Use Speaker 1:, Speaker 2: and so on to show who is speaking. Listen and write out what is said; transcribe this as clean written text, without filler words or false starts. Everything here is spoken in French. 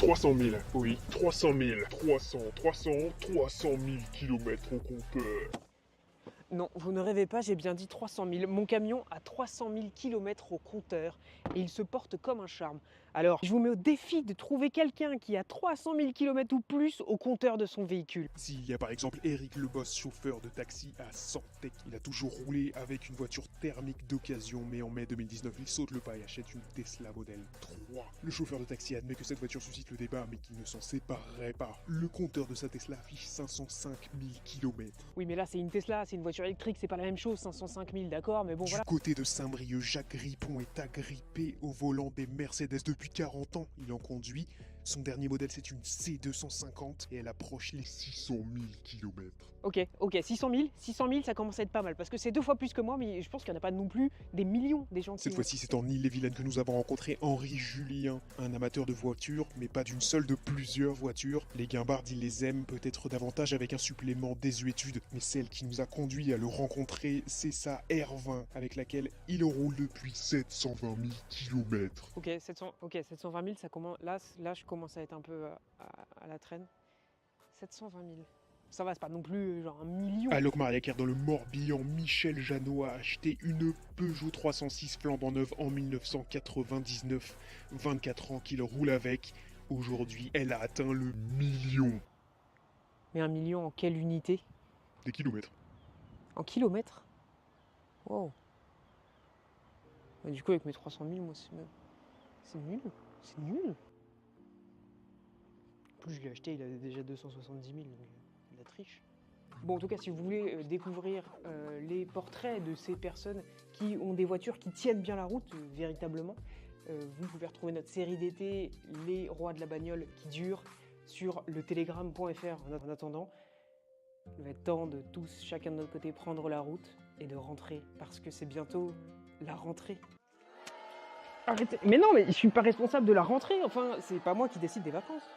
Speaker 1: 300 000, oui, 300 000. 300 000 kilomètres au compteur.
Speaker 2: Non, vous ne rêvez pas, j'ai bien dit 300 000. Mon camion a 300 000 km au compteur et il se porte comme un charme. Alors, je vous mets au défi de trouver quelqu'un qui a 300 000 km ou plus au compteur de son véhicule.
Speaker 1: S'il y a par exemple Eric Le Boss, chauffeur de taxi à Santec, il a toujours roulé avec une voiture thermique d'occasion, mais en mai 2019, il saute le pas et achète une Tesla Model 3. Le chauffeur de taxi admet que cette voiture suscite le débat, mais qu'il ne s'en séparerait pas. Le compteur de sa Tesla affiche 505 000 km.
Speaker 2: Oui, mais là, c'est une Tesla, c'est une voiture électrique, c'est pas la même chose, 505 000, d'accord, mais bon,
Speaker 1: Du
Speaker 2: voilà.
Speaker 1: côté de Saint-Brieuc, Jacques Ripon est agrippé au volant des Mercedes depuis 40 ans. Il en conduit. Son dernier modèle, c'est une C250 et elle approche les 600 000 km.
Speaker 2: Ok, 600 000, ça commence à être pas mal, parce que c'est 2 fois plus que moi, mais je pense qu'il n'y en a pas non plus des millions des gens qui...
Speaker 1: Cette fois-ci, c'est en Ille-et-Vilaine que nous avons rencontré Henri Julien, un amateur de voitures, mais pas d'une seule, de plusieurs voitures. Les guimbardes, il les aime peut-être davantage avec un supplément désuétude, mais celle qui nous a conduit à le rencontrer, c'est sa R20, avec laquelle il roule depuis 720 000 km.
Speaker 2: Ok, 720 000, ça commence... Là, je commence à être un peu à la traîne. 720 000. Ça va, c'est pas non plus genre 1 million.
Speaker 1: À Locmariaquer, dans le Morbihan, Michel Jeannot a acheté une Peugeot 306 flambant neuve en 1999. 24 ans qu'il roule avec. Aujourd'hui, elle a atteint le million.
Speaker 2: Mais 1 million en quelle unité?
Speaker 1: Des kilomètres.
Speaker 2: En kilomètres? Wow. Du coup, avec mes 300 000, moi, c'est nul. C'est nul. En plus, je l'ai acheté, il a déjà 270 000, donc il la triche. Bon, en tout cas, si vous voulez découvrir les portraits de ces personnes qui ont des voitures qui tiennent bien la route, véritablement, vous pouvez retrouver notre série d'été, Les Rois de la Bagnole qui durent, sur le telegram.fr. En attendant, il va être temps de tous, chacun de notre côté, prendre la route et de rentrer, parce que c'est bientôt la rentrée. Arrêtez. Mais non, mais je suis pas responsable de la rentrée, enfin, c'est pas moi qui décide des vacances.